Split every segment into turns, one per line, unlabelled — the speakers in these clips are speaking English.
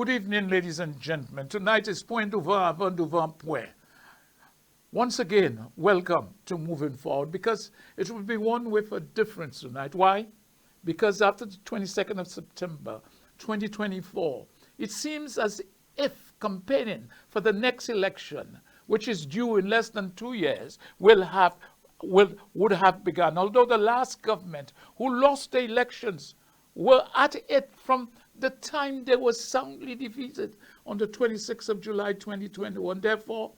Good evening, ladies and gentlemen. Tonight is Point Ouvert avant devant point. Once again, welcome to Moving Forward, because it will be one with a difference tonight. Why? Because after the 22nd of September, 2024, it seems as if campaigning for the next election, which is due in less than 2 years, would have begun. Although the last government who lost the elections were at it from the time they were soundly defeated on the 26th of July 2021. Therefore,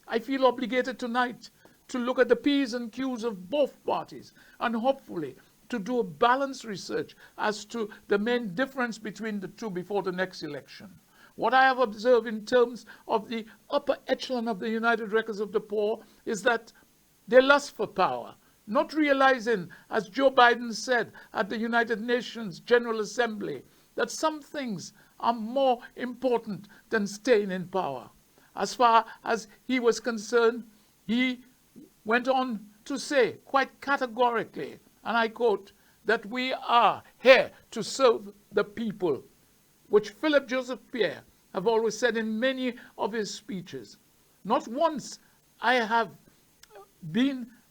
I feel obligated tonight to look at the P's and Q's of both parties and hopefully to do a balanced research as to the main difference between the two before the next election. What I have observed in terms of the upper echelon of the United Records of the Poor is that they lust for power, not realizing, as Joe Biden said at the United Nations General Assembly, that some things are more important than staying in power. As far as he was concerned, he went on to say quite categorically, and I quote, that we are here to serve the people, which Philip Joseph Pierre have always said in many of his speeches. Not once I have heard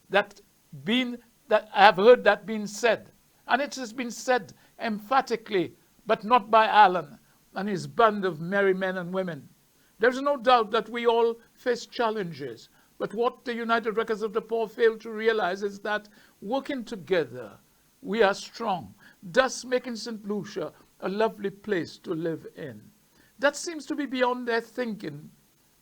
that being said, and it has been said emphatically, but not by Alan and his band of merry men and women. There's no doubt that we all face challenges, but what the United Records of the Poor fail to realize is that working together, we are strong, thus making St. Lucia a lovely place to live in. That seems to be beyond their thinking,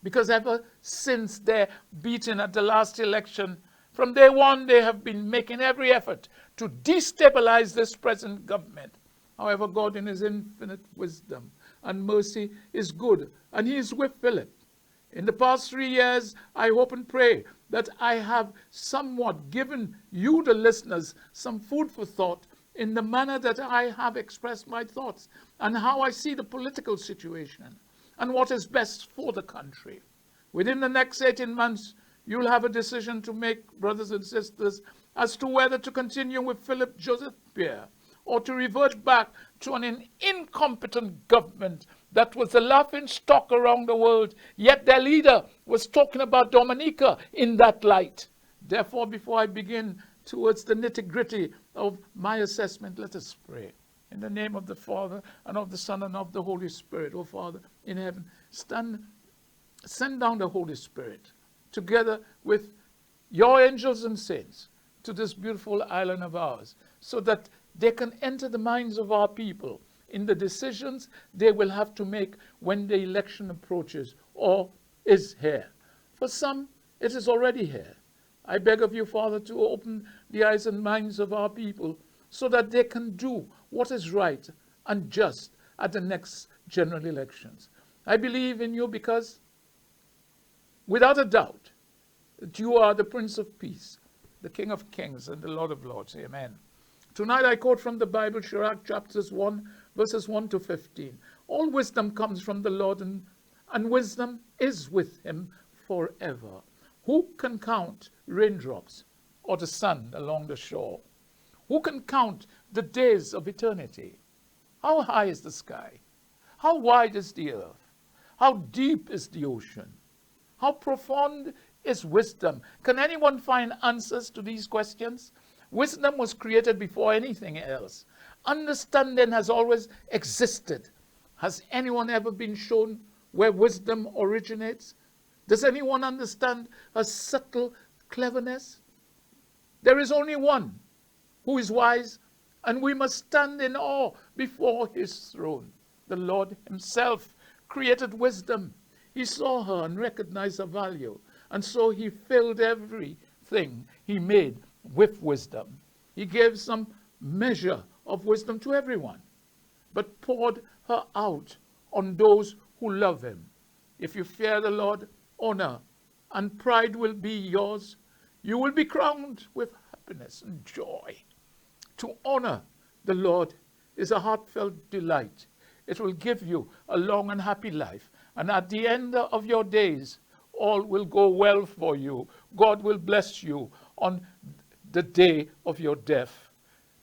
because ever since their beating at the last election, from day one they have been making every effort to destabilize this present government. However, God in his infinite wisdom and mercy is good, and he is with Philip. In the past 3 years, I hope and pray that I have somewhat given you, the listeners, some food for thought in the manner that I have expressed my thoughts and how I see the political situation and what is best for the country. Within the next 18 months, you'll have a decision to make, brothers and sisters, as to whether to continue with Philip Joseph Pierre or to revert back to an incompetent government that was the laughing stock around the world, yet their leader was talking about Dominica in that light. Therefore, before I begin towards the nitty-gritty of my assessment, let us pray. In the name of the Father, and of the Son, and of the Holy Spirit. O Father in heaven, send down the Holy Spirit, together with your angels and saints, to this beautiful island of ours, so that they can enter the minds of our people in the decisions they will have to make when the election approaches or is here. For some, it is already here. I beg of you, Father, to open the eyes and minds of our people so that they can do what is right and just at the next general elections. I believe in you because, without a doubt, that you are the Prince of Peace, the King of Kings, and the Lord of Lords. Amen. Tonight I quote from the Bible, Sirach chapters 1, verses 1 to 15. All wisdom comes from the Lord, and wisdom is with him forever. Who can count raindrops or the sun along the shore? Who can count the days of eternity? How high is the sky? How wide is the earth? How deep is the ocean? How profound is wisdom? Can anyone find answers to these questions? Wisdom was created before anything else. Understanding has always existed. Has anyone ever been shown where wisdom originates? Does anyone understand a subtle cleverness? There is only one who is wise, and we must stand in awe before his throne. The Lord himself created wisdom. He saw her and recognized her value, and so he filled everything he made with wisdom. He gave some measure of wisdom to everyone, but poured her out on those who love him. If you fear the Lord, honor and pride will be yours. You will be crowned with happiness and joy. To honor the Lord is a heartfelt delight. It will give you a long and happy life, and at the end of your days, all will go well for you. God will bless you on the day of your death.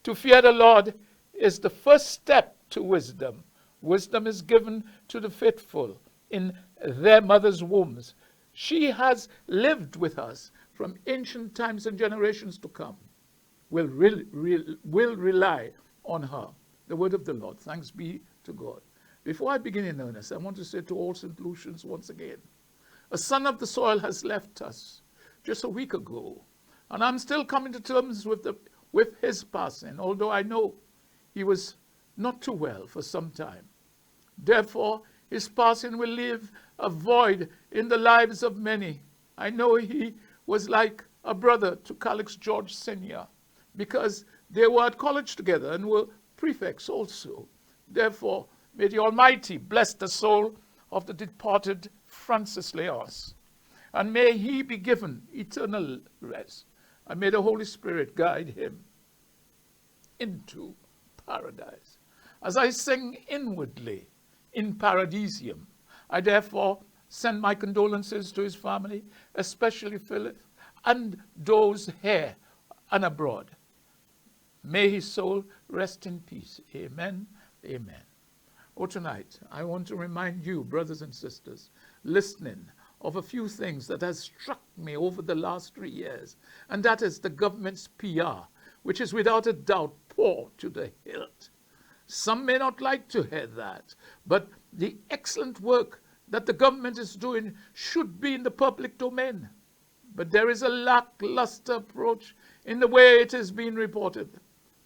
To fear the Lord is the first step to wisdom. Wisdom is given to the faithful in their mother's wombs. She has lived with us from ancient times and generations to come. Will rely on her. The word of the Lord. Thanks be to God. Before I begin in earnest, I want to say to all St. Lucians once again, a son of the soil has left us just a week ago, and I'm still coming to terms with his passing, although I know he was not too well for some time. Therefore, his passing will leave a void in the lives of many. I know he was like a brother to Calix George Sr., because they were at college together and were prefects also. Therefore, may the Almighty bless the soul of the departed Francis Leos, and may he be given eternal rest, and may the Holy Spirit guide him into paradise. As I sing inwardly in Paradisium, I therefore send my condolences to his family, especially Philip, and those here and abroad. May his soul rest in peace. Amen. Amen. Oh, tonight, I want to remind you, brothers and sisters, listening, of a few things that has struck me over the last 3 years, and that is the government's PR, which is without a doubt poor to the hilt. Some may not like to hear that, but the excellent work that the government is doing should be in the public domain. But there is a lackluster approach in the way it is being reported.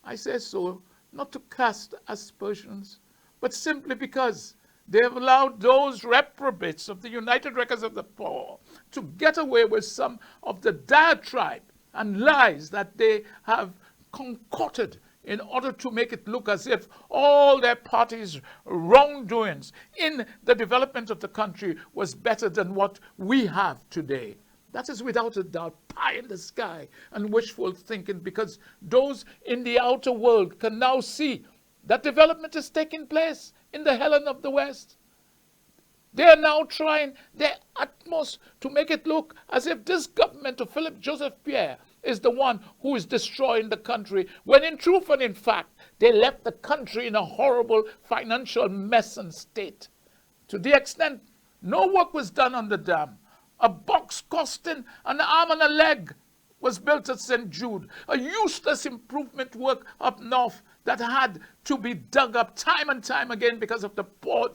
I say so not to cast aspersions, but simply because they have allowed those reprobates of the United Records of the Poor to get away with some of the diatribe and lies that they have concocted in order to make it look as if all their party's wrongdoings in the development of the country was better than what we have today. That is without a doubt pie in the sky and wishful thinking, because those in the outer world can now see that development is taking place in the Helen of the West. They are now trying their utmost to make it look as if this government of Philip Joseph Pierre is the one who is destroying the country, when in truth and in fact, they left the country in a horrible financial mess and state. To the extent no work was done on the dam. A box costing an arm and a leg was built at St. Jude, a useless improvement work up north that had to be dug up time and time again because of the poor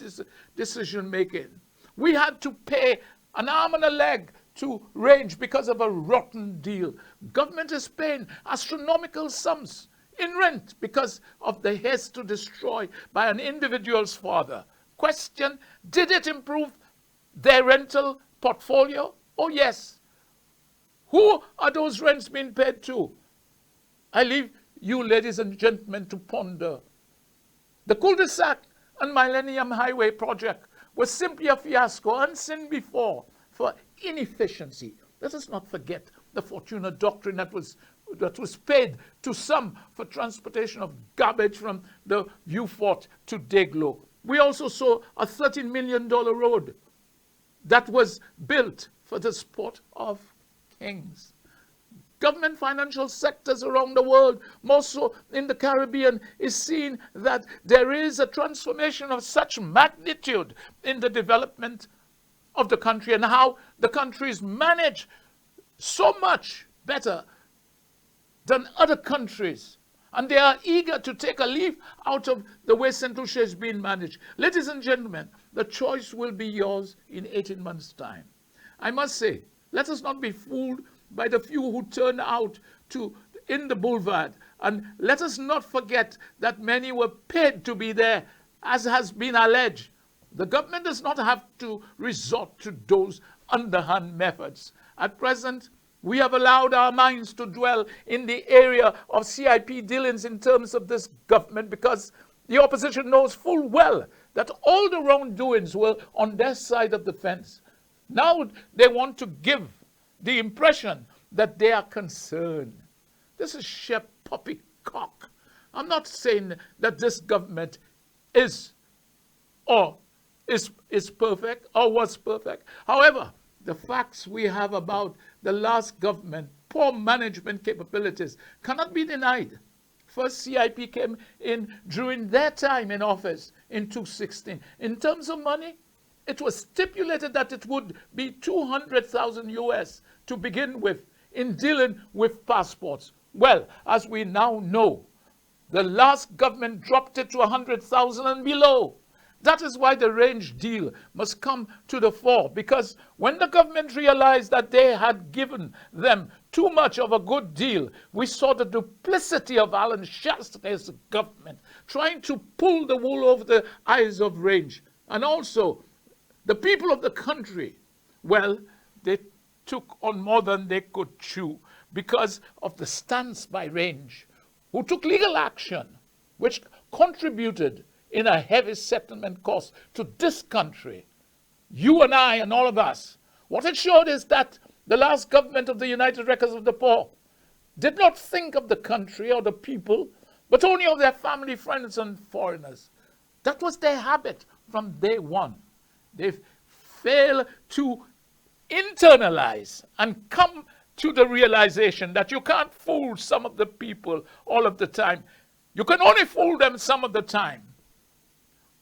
decision making. We had to pay an arm and a leg to range because of a rotten deal. Government is paying astronomical sums in rent because of the haste to destroy by an individual's father. Question, did it improve their rental portfolio? Oh yes. Who are those rents being paid to? I leave you, ladies and gentlemen, to ponder. The cul-de-sac and Millennium Highway project was simply a fiasco, unseen before, for inefficiency. Let us not forget the Fortuna doctrine that was paid to some for transportation of garbage from the Vieux-Fort to Deglo. We also saw a $13 million road that was built for the sport of kings. Government financial sectors around the world, more so in the Caribbean, is seeing that there is a transformation of such magnitude in the development of the country, and how the country is managed so much better than other countries. And they are eager to take a leaf out of the way St. Lucia is being managed. Ladies and gentlemen, the choice will be yours in 18 months' time. I must say, let us not be fooled by the few who turn out in the boulevard. And let us not forget that many were paid to be there, as has been alleged. The government does not have to resort to those underhand methods. At present, we have allowed our minds to dwell in the area of CIP dealings in terms of this government, because the opposition knows full well that all the wrongdoings were on their side of the fence. Now they want to give the impression that they are concerned. This is sheer poppycock. I'm not saying that this government is perfect or was perfect. However, the facts we have about the last government, poor management capabilities, cannot be denied. first CIP came in during their time in office in 2016. In terms of money, it was stipulated that it would be 200,000 US to begin with in dealing with passports. Well, as we now know, the last government dropped it to 100,000 and below. That is why the range deal must come to the fore, because when the government realized that they had given them too much of a good deal, we saw the duplicity of Alan Shasta's government trying to pull the wool over the eyes of range. And also, the people of the country, well, they took on more than they could chew because of the stance by range, who took legal action, which contributed in a heavy settlement cost to this country. You and I and all of us. What it showed is that the last government of the United Records of the Poor did not think of the country or the people, but only of their family, friends, and foreigners. That was their habit from day one. They failed to internalize and come to the realization that you can't fool some of the people all of the time. You can only fool them some of the time.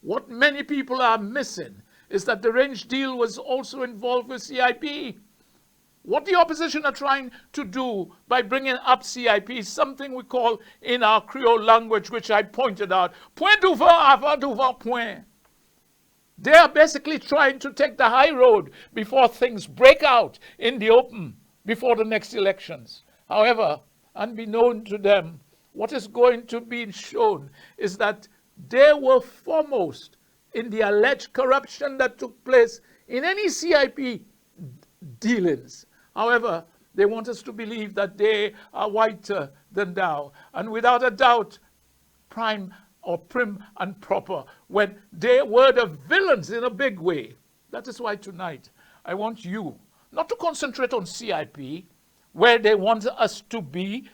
What many people are missing is that the range deal was also involved with CIP. What the opposition are trying to do by bringing up CIP is something we call in our Creole language, which I pointed out, point d'ouvert avant d'ouvert point. They are basically trying to take the high road before things break out in the open before the next elections. However, unbeknown to them, what is going to be shown is that they were foremost in the alleged corruption that took place in any CIP dealings. However, they want us to believe that they are whiter than thou, and without a doubt, prime or prim and proper, when they were the villains in a big way. That is why tonight I want you not to concentrate on CIP, where they want us to be,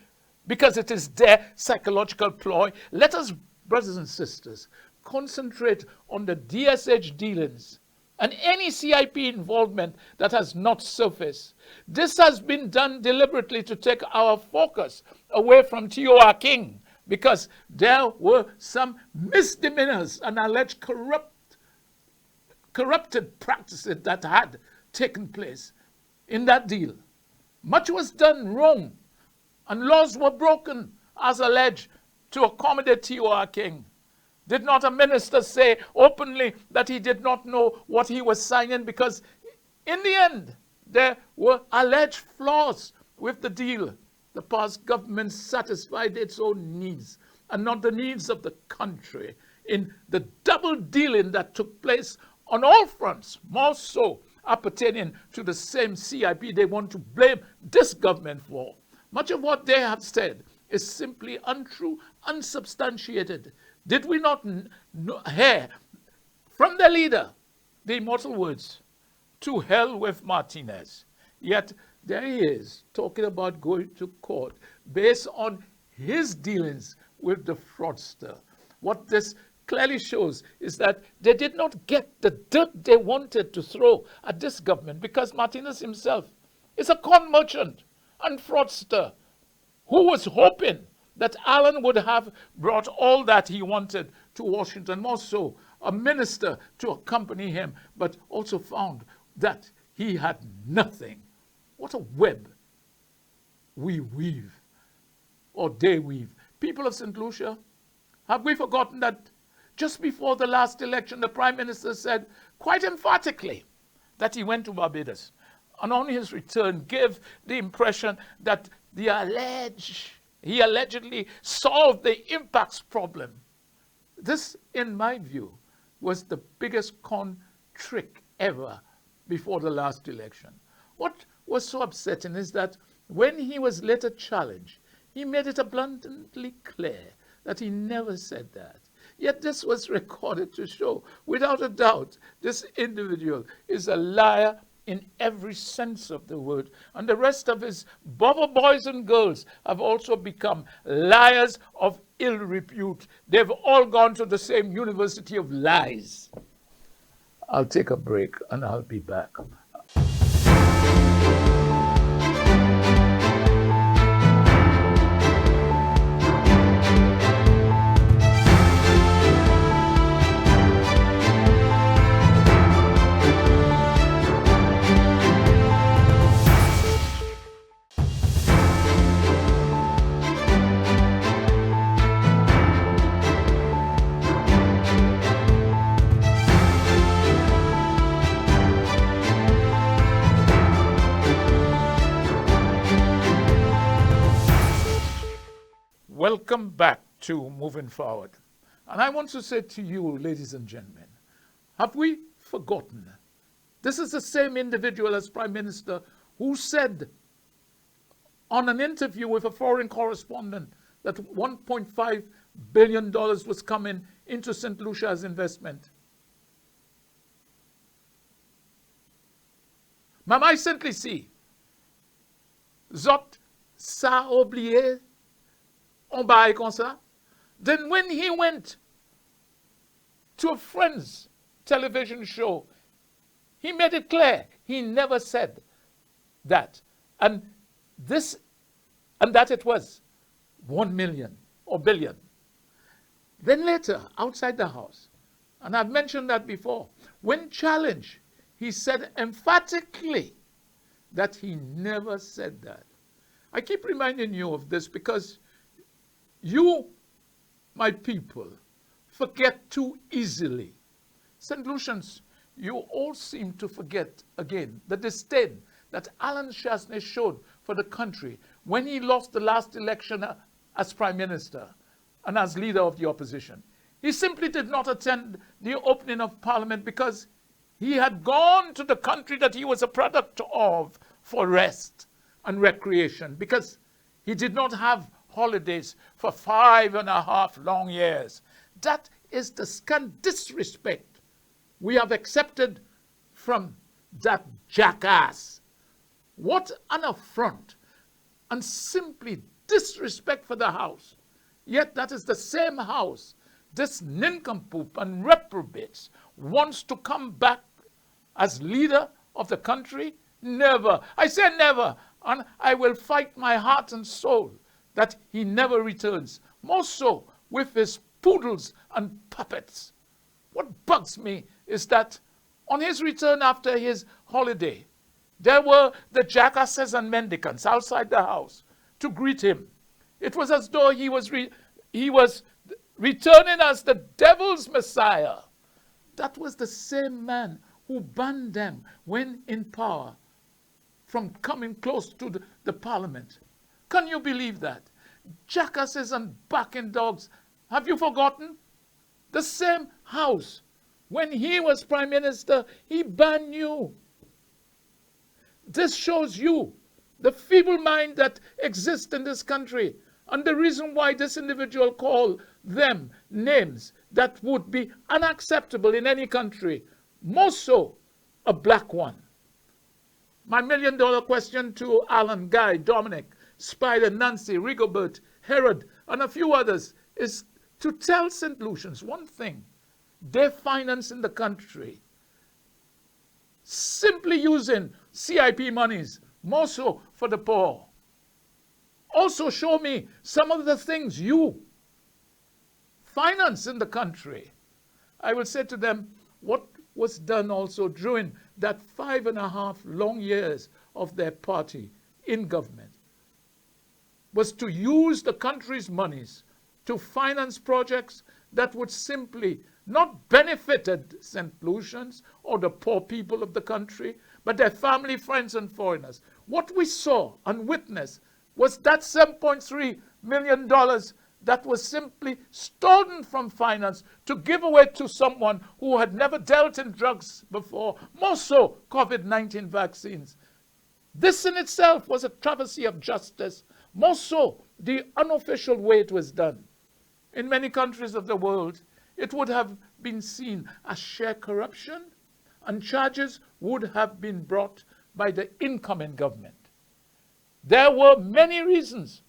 because it is their psychological ploy. Let us, brothers and sisters, concentrate on the DSH dealings and any CIP involvement that has not surfaced. This has been done deliberately to take our focus away from T.O.R. King, because there were some misdemeanors and alleged corrupted practices that had taken place in that deal. Much was done wrong, and laws were broken, as alleged, to accommodate T.O.R. King. Did not a minister say openly that he did not know what he was signing, because in the end, there were alleged flaws with the deal. The past government satisfied its own needs and not the needs of the country in the double dealing that took place on all fronts, more so appertaining to the same CIP they want to blame this government for. Much of what they have said is simply untrue, unsubstantiated. Did we not hear from the leader the immortal words, "To hell with Martinez"? Yet there he is talking about going to court based on his dealings with the fraudster. What this clearly shows is that they did not get the dirt they wanted to throw at this government, because Martinez himself is a con merchant and fraudster who was hoping that Alan would have brought all that he wanted to Washington, more so a minister to accompany him, but also found that he had nothing. What a web we weave, or they weave. People of St. Lucia, have we forgotten that just before the last election, the Prime Minister said quite emphatically that he went to Barbados, and on his return gave the impression that he allegedly solved the impacts problem. This, in my view, was the biggest con trick ever before the last election. What was so upsetting is that when he was later challenged, he made it abundantly clear that he never said that. Yet this was recorded to show, without a doubt, this individual is a liar in every sense of the word. And the rest of his bobber boys and girls have also become liars of ill repute. They've all gone to the same university of lies. I'll take a break and I'll be back. Welcome back to Moving Forward. And I want to say to you, ladies and gentlemen, have we forgotten? This is the same individual as Prime Minister who said on an interview with a foreign correspondent that $1.5 billion was coming into St. Lucia as investment. Maman Saint Lucie, zot sa oublié, on baille comme ça. Then when he went to a friend's television show, he made it clear he never said that. And that it was 1 million or billion. Then later, outside the house, and I've mentioned that before, when challenged, he said emphatically that he never said that. I keep reminding you of this because you, my people, forget too easily. St. Lucians, you all seem to forget again the disdain that Alan Chastanet showed for the country when he lost the last election as Prime Minister and as leader of the opposition. He simply did not attend the opening of Parliament because he had gone to the country that he was a product of for rest and recreation, because he did not have holidays for 5.5 long years. That is the scant disrespect we have accepted from that jackass. What an affront and simply disrespect for the House. Yet that is the same House this nincompoop and reprobates wants to come back as leader of the country. Never. I say never. And I will fight my heart and soul that he never returns. More so with his poodles and puppets. What bugs me is that on his return after his holiday, there were the jackasses and mendicants outside the house to greet him. It was as though he was returning as the devil's Messiah. That was the same man who banned them when in power from coming close to the Parliament. Can you believe that? Jackasses and barking dogs. Have you forgotten? The same house. When he was Prime Minister, he banned you. This shows you the feeble mind that exists in this country and the reason why this individual called them names that would be unacceptable in any country, more so a black one. My $1 million question to Alan, Guy, Dominic, Spider, Nancy, Rigobert, Herod, and a few others is to tell St. Lucians one thing. They're financing the country simply using CIP monies, more so for the poor. Also show me some of the things you finance in the country. I will say to them, what was done also during that 5.5 long years of their party in government was to use the country's monies to finance projects that would simply not benefited St. Lucians or the poor people of the country, but their family, friends, and foreigners. What we saw and witnessed was that $7.3 million that was simply stolen from finance to give away to someone who had never dealt in drugs before, more so COVID-19 vaccines. This in itself was a travesty of justice, more so the unofficial way it was done. In many countries of the world, it would have been seen as sheer corruption, and charges would have been brought by the incoming government. There were many reasons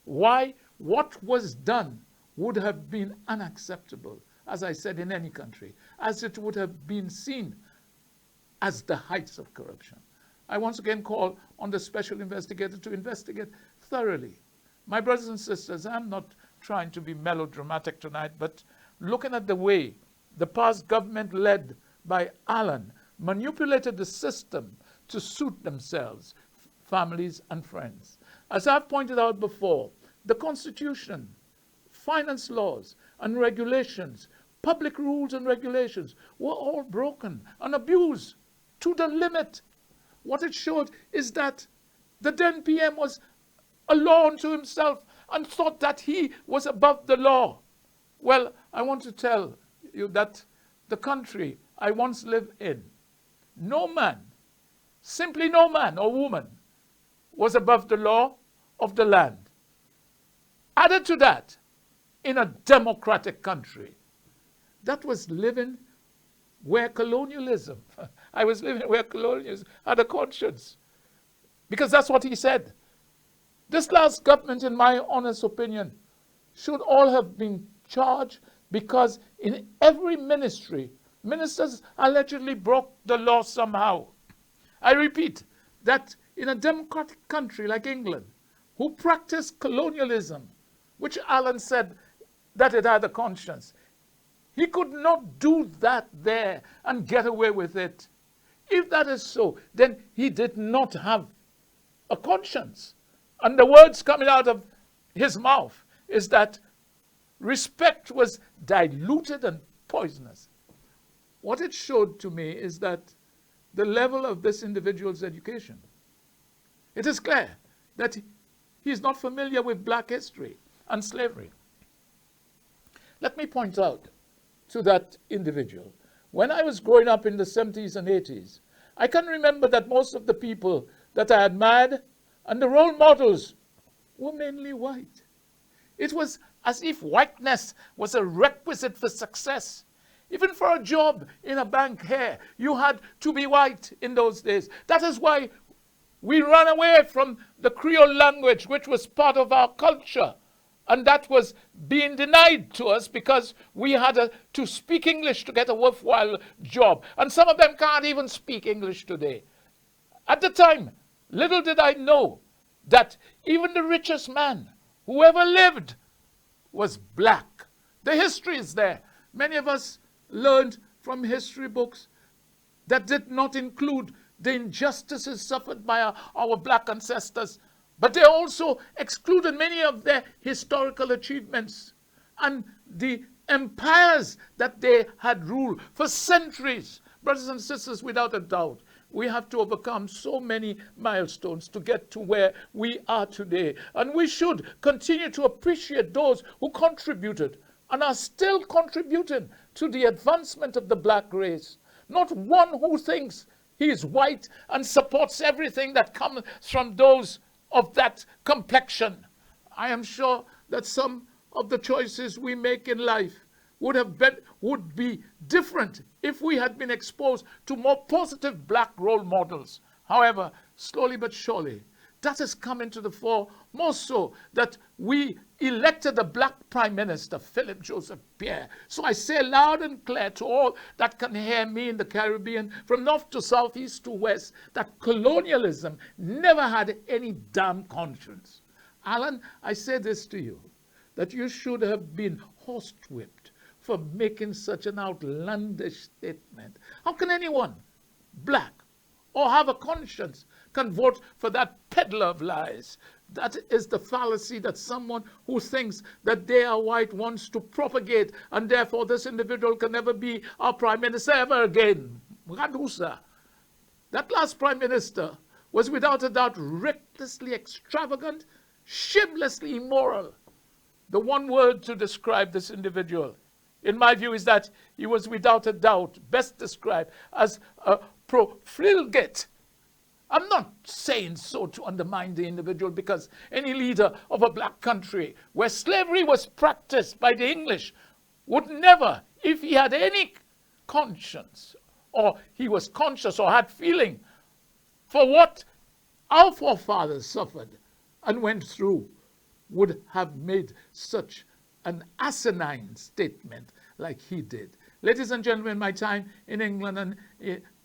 why what was done would have been unacceptable, as I said, in any country, as it would have been seen as the heights of corruption. I once again call on the special investigator to investigate thoroughly. My brothers and sisters, I'm not trying to be melodramatic tonight, but looking at the way the past government led by Alan manipulated the system to suit themselves, families and friends. As I've pointed out before, the Constitution, finance laws and regulations, public rules and regulations were all broken and abused to the limit. What it showed is that the then PM was a law unto himself and thought that he was above the law. Well, I want to tell you that the country I once lived in, no man, simply no man or woman, was above the law of the land. Added to that, in a democratic country, that was living where colonialism, I was living where colonialism had a conscience. Because that's what he said. This last government, in my honest opinion, should all have been charged, because in every ministry, ministers allegedly broke the law somehow. I repeat that in a democratic country like England, who practiced colonialism, which Alan said that it had a conscience, he could not do that there and get away with it. If that is so, then he did not have a conscience. And the words coming out of his mouth is that respect was diluted and poisonous. What it showed to me is that the level of this individual's education. It is clear that he is not familiar with black history and slavery. Let me point out to that individual, when I was growing up in the 70s and 80s, I can remember that most of the people that I admired and the role models were mainly white. It was as if whiteness was a requisite for success. Even for a job in a bank here, you had to be white in those days. That is why we ran away from the Creole language, which was part of our culture. And that was being denied to us because we had to speak English to get a worthwhile job. And some of them can't even speak English today. At the time, little did I know that even the richest man who ever lived was black. The history is there. Many of us learned from history books that did not include the injustices suffered by our black ancestors, but they also excluded many of their historical achievements and the empires that they had ruled for centuries. Brothers and sisters, without a doubt, we have to overcome so many milestones to get to where we are today. And we should continue to appreciate those who contributed and are still contributing to the advancement of the black race. Not one who thinks he is white and supports everything that comes from those of that complexion. I am sure that some of the choices we make in life would be different if we had been exposed to more positive black role models. However, slowly but surely, that has come into the fore, more so that we elected a black prime minister, Philip Joseph Pierre. So I say loud and clear to all that can hear me in the Caribbean, from north to south, east to west, that colonialism never had any damn conscience. Alan, I say this to you, that you should have been horsewhipped for making such an outlandish statement. How can anyone, black or have a conscience, can vote for that peddler of lies? That is the fallacy that someone who thinks that they are white wants to propagate, and therefore this individual can never be our prime minister ever again. Radusa. That last prime minister was without a doubt recklessly extravagant, shamelessly immoral. The one word to describe this individual, in my view, is that he was without a doubt best described as a profligate. I'm not saying so to undermine the individual, because any leader of a black country where slavery was practiced by the English would never, if he had any conscience, or he was conscious or had feeling for what our forefathers suffered and went through, would have made such an asinine statement like he did. Ladies and gentlemen, my time in England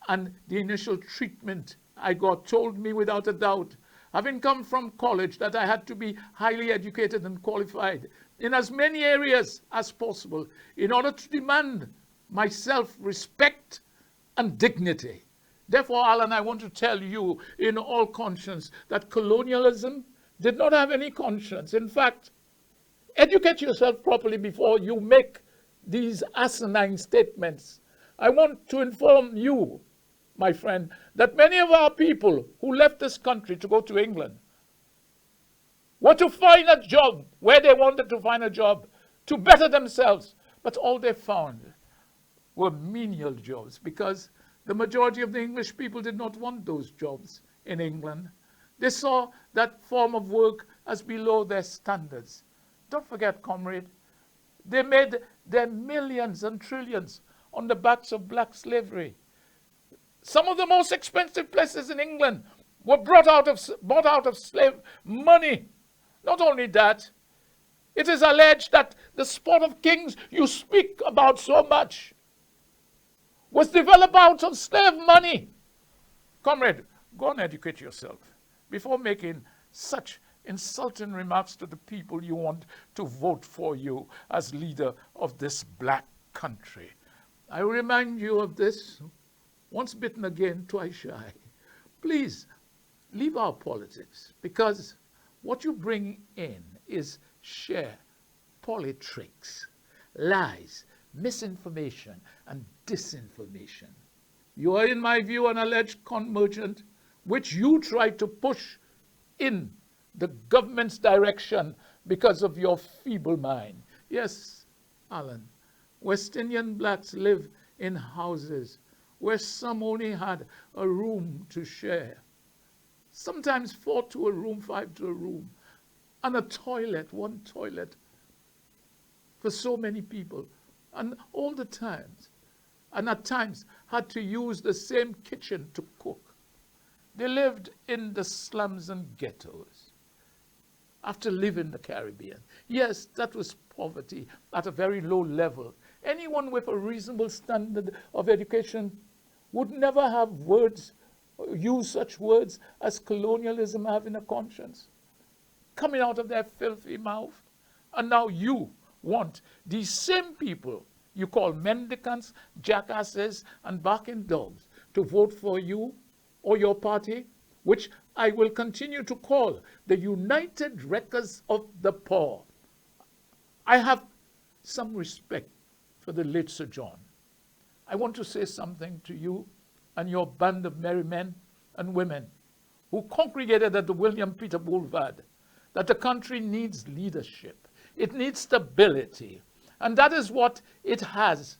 and the initial treatment I got told me without a doubt, having come from college, that I had to be highly educated and qualified in as many areas as possible in order to demand myself respect and dignity. Therefore, Alan, I want to tell you in all conscience that colonialism did not have any conscience. In fact, educate yourself properly before you make these asinine statements. I want to inform you, my friend, that many of our people who left this country to go to England were to find a job where they wanted to find a job to better themselves. But all they found were menial jobs, because the majority of the English people did not want those jobs in England. They saw that form of work as below their standards. Don't forget, comrade, they made their millions and trillions on the backs of black slavery. Some of the most expensive places in England were bought out of slave money. Not only that, it is alleged that the sport of kings you speak about so much was developed out of slave money. Comrade, go and educate yourself before making such insulting remarks to the people you want to vote for you as leader of this black country. I remind you of this: once bitten, again twice shy. Please leave our politics, because what you bring in is sheer politics, lies, misinformation, and disinformation. You are, in my view, an alleged con merchant, which you try to push in the government's direction because of your feeble mind. Yes, Alan, West Indian blacks live in houses where some only had a room to share. Sometimes 4 to a room, 5 to a room, and a toilet, one toilet for so many people. And all the times, and at times had to use the same kitchen to cook. They lived in the slums and ghettos after leaving the Caribbean. Yes, that was poverty at a very low level. Anyone with a reasonable standard of education would never have use such words as colonialism having a conscience coming out of their filthy mouth. And now you want these same people you call mendicants, jackasses, and barking dogs to vote for you or your party, which I will continue to call the United Wreckers of the Poor. I have some respect for the late Sir John. I want to say something to you and your band of merry men and women who congregated at the William Peter Boulevard, that the country needs leadership. It needs stability. And that is what it has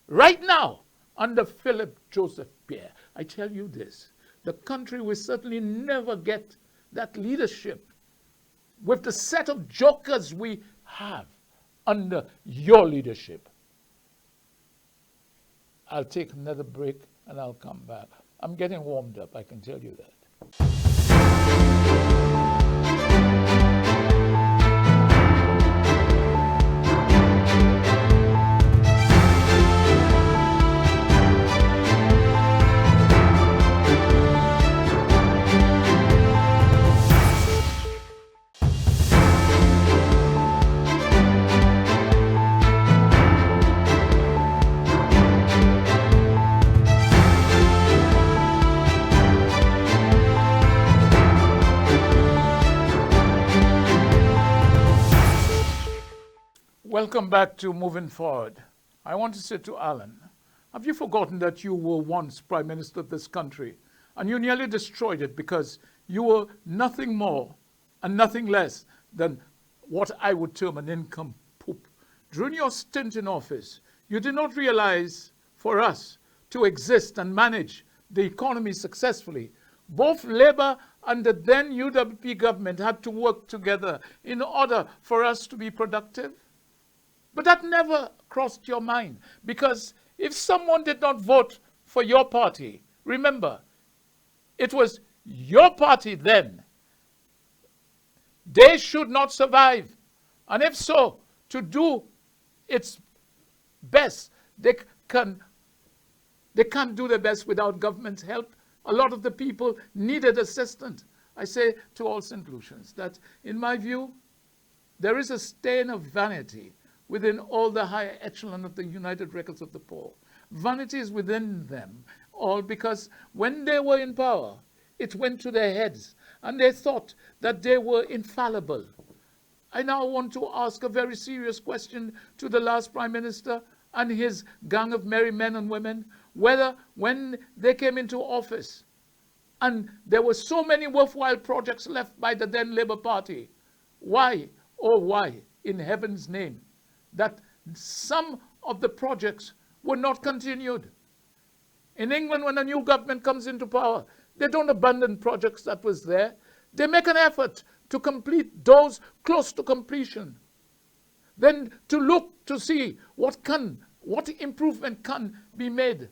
right now under Philip Joseph Pierre. I tell you this, the country will certainly never get that leadership with the set of jokers we have under your leadership. I'll take another break and I'll come back. I'm getting warmed up, I can tell you that. Welcome back to Moving Forward. I want to say to Alan, have you forgotten that you were once Prime Minister of this country and you nearly destroyed it because you were nothing more and nothing less than what I would term an income poop? During your stint in office, you did not realize for us to exist and manage the economy successfully, both Labour and the then UWP government had to work together in order for us to be productive. But that never crossed your mind, because if someone did not vote for your party, remember, it was your party then. They should not survive. And if so, to do its best, they can't do their best without government's help. A lot of the people needed assistance. I say to all St. Lucians that, in my view, there is a stain of vanity within all the higher echelon of the United Wreckers of the Poor. Vanity is within them, all because when they were in power, it went to their heads, and they thought that they were infallible. I now want to ask a very serious question to the last Prime Minister and his gang of merry men and women, whether when they came into office, and there were so many worthwhile projects left by the then Labour Party, Why, oh why, in heaven's name, that some of the projects were not continued? In England, when a new government comes into power, they don't abandon projects that was there. They make an effort to complete those close to completion. Then to look to see what improvement can be made.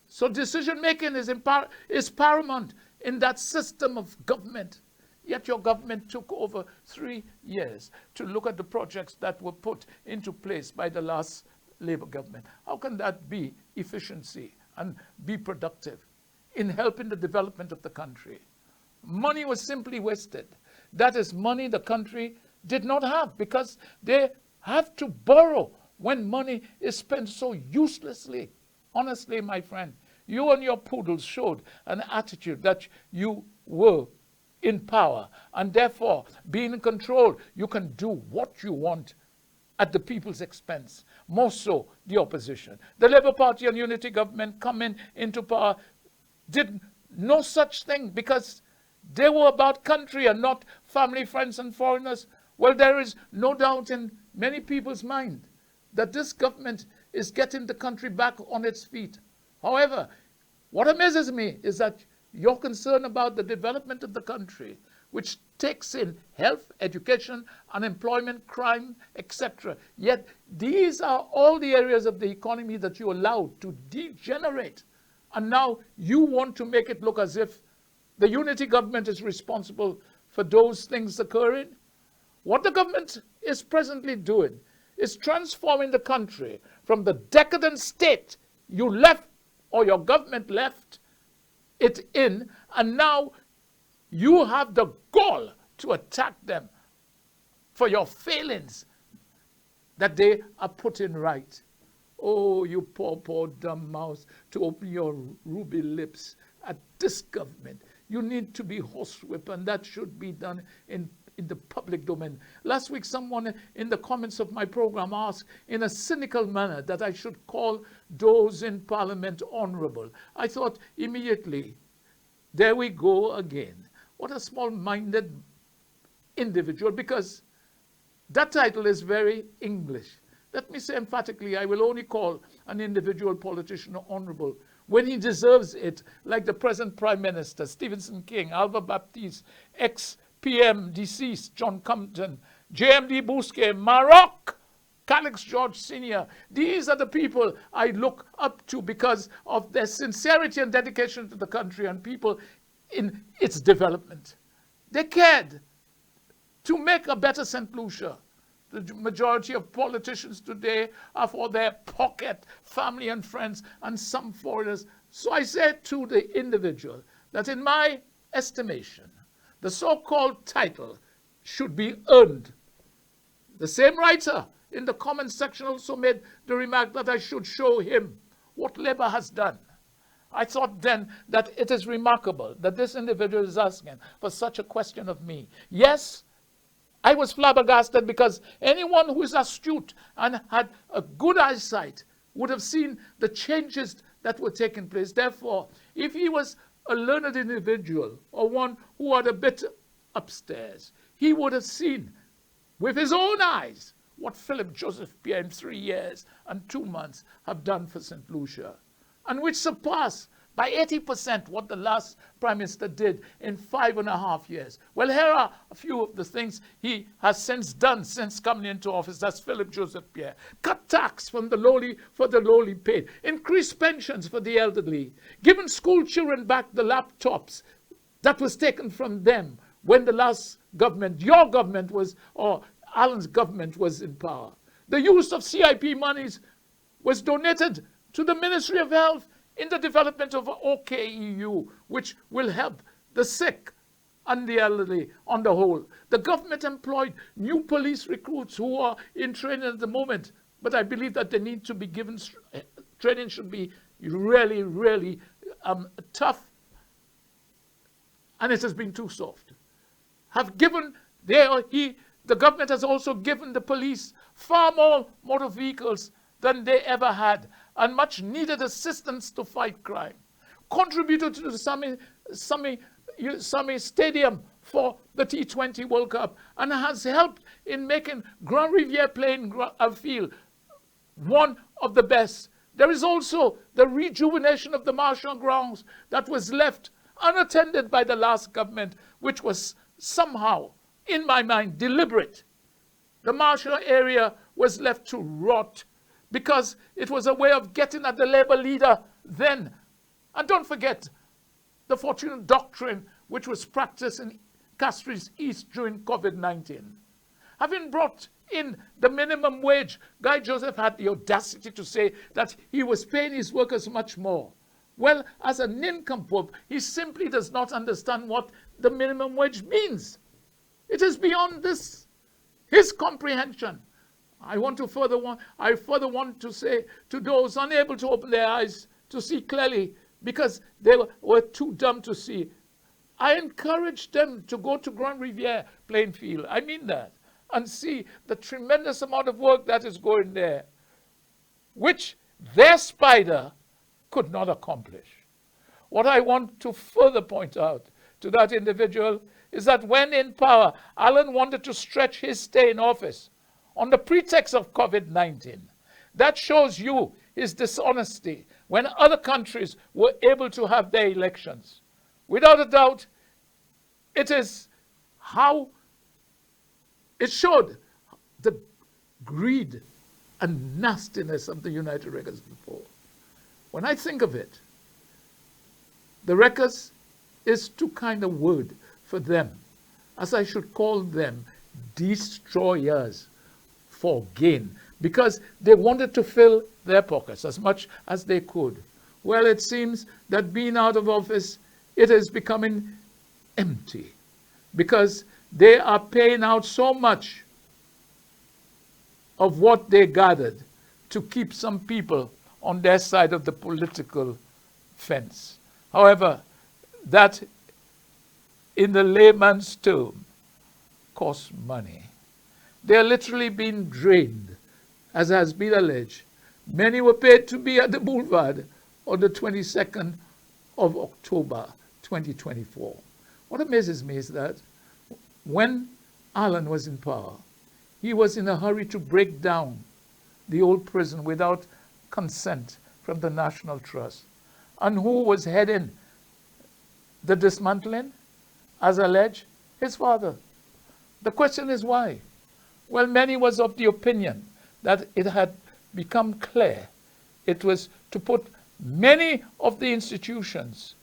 So decision making is paramount in that system of government. Yet your government took over 3 years to look at the projects that were put into place by the last Labour government. How can that be efficiency and be productive in helping the development of the country? Money was simply wasted. That is money the country did not have, because they have to borrow when money is spent so uselessly. Honestly, my friend, you and your poodles showed an attitude that you were in power, and therefore, being in control, you can do what you want at the people's expense, more so the opposition. The Labour Party and Unity government coming into power did no such thing, because they were about country and not family, friends, and foreigners. Well, there is no doubt in many people's mind that this government is getting the country back on its feet. However, what amazes me is that you're concerned about the development of the country, which takes in health, education, unemployment, crime, etc. Yet these are all the areas of the economy that you allowed to degenerate. And now you want to make it look as if the unity government is responsible for those things occurring. What the government is presently doing is transforming the country from the decadent state you left, or your government left it in, and now you have the gall to attack them for your failings that they are putting right. Oh, you poor dumb mouse, to open your ruby lips at this government. You need to be horsewhipped, and that should be done in the public domain. Last week, someone in the comments of my program asked in a cynical manner that I should call those in Parliament honorable. I thought immediately, there we go again. What a small-minded individual, because that title is very English. Let me say emphatically, I will only call an individual politician honorable when he deserves it, like the present Prime Minister, Stephenson King, Alva Baptiste, ex-PM deceased, John Compton, JMD Bousquet, Maroc, Calix George Sr. These are the people I look up to because of their sincerity and dedication to the country and people in its development. They cared to make a better St. Lucia. The majority of politicians today are for their pocket, family and friends, and some foreigners. So I said to the individual that in my estimation, the so-called title should be earned. The same writer in the comments section also made the remark that I should show him what Labour has done. I thought then that it is remarkable that this individual is asking for such a question of me. Yes, I was flabbergasted, because anyone who is astute and had a good eyesight would have seen the changes that were taking place. Therefore, if he was a learned individual or one who had a bit upstairs, he would have seen with his own eyes what Philip Joseph Pierre in 3 years and 2 months have done for St. Lucia, and which surpass by 80% what the last Prime Minister did in 5.5 years. Well, here are a few of the things he has since done since coming into office. That's Philip Joseph Pierre. Cut tax from the lowly for the lowly paid. Increase pensions for the elderly. Given school children back the laptops that was taken from them when the last government, your government was, or Alan's government was in power. The use of CIP monies was donated to the Ministry of Health in the development of OKEU, which will help the sick and the elderly on the whole. The government employed new police recruits who are in training at the moment, but I believe that they need to be given, training should be really, really tough, and it has been too soft. The government has also given the police far more motor vehicles than they ever had, and much needed assistance to fight crime. Contributed to the Sami Stadium for the T20 World Cup and has helped in making Grand Riviere playing field one of the best. There is also the rejuvenation of the Marshall grounds that was left unattended by the last government, which was somehow, in my mind, deliberate. The Marshall area was left to rot because it was a way of getting at the labor leader then. And don't forget the Fortune Doctrine, which was practiced in Castries East during COVID-19. Having brought in the minimum wage, Guy Joseph had the audacity to say that he was paying his workers much more. Well, as a nincompoop, he simply does not understand what the minimum wage means. It is beyond his comprehension. I further want to say to those unable to open their eyes to see clearly because they were too dumb to see, I encourage them to go to Grand Riviere playing field. I mean that. And see the tremendous amount of work that is going there, which their spider could not accomplish. What I want to further point out to that individual is that when in power, Allen wanted to stretch his stay in office on the pretext of COVID-19. That shows you his dishonesty when other countries were able to have their elections. Without a doubt, it is how it showed the greed and nastiness of the United Records before. When I think of it, the Records is too kind a word for them, as I should call them destroyers for gain, because they wanted to fill their pockets as much as they could. Well, it seems that being out of office, it is becoming empty, because they are paying out so much of what they gathered to keep some people on their side of the political fence. However, that in the layman's term costs money. They are literally being drained, as has been alleged. Many were paid to be at the boulevard on the 22nd of October 2024. What amazes me is that when Allen was in power, he was in a hurry to break down the old prison without consent from the National Trust. And who was heading the dismantling, as alleged? His father. The question is why? Well, many was of the opinion that it had become clear it was to put many of the institutions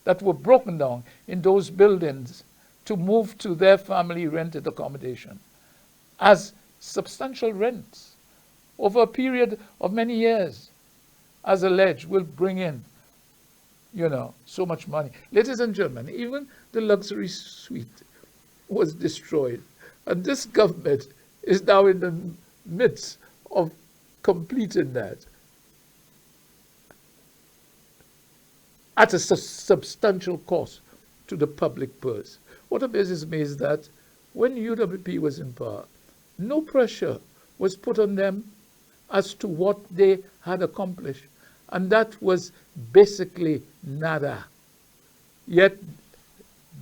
that were broken down in those buildings to move to their family rented accommodation as substantial rents over a period of many years, as alleged, will bring in, so much money. Ladies and gentlemen, even the luxury suite was destroyed. And this government is now in the midst of completing that at a substantial cost to the public purse. What amazes me is that when UWP was in power, no pressure was put on them as to what they had accomplished. And that was basically nada. Yet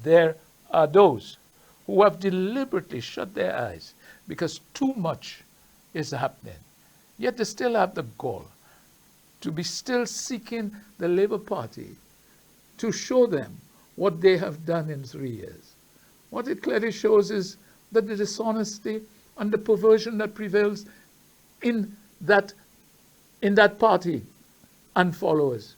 there are those who have deliberately shut their eyes because too much is happening. Yet they still have the gall to be still seeking the Labour Party to show them what they have done in 3 years. What it clearly shows is that the dishonesty and the perversion that prevails in that party and followers.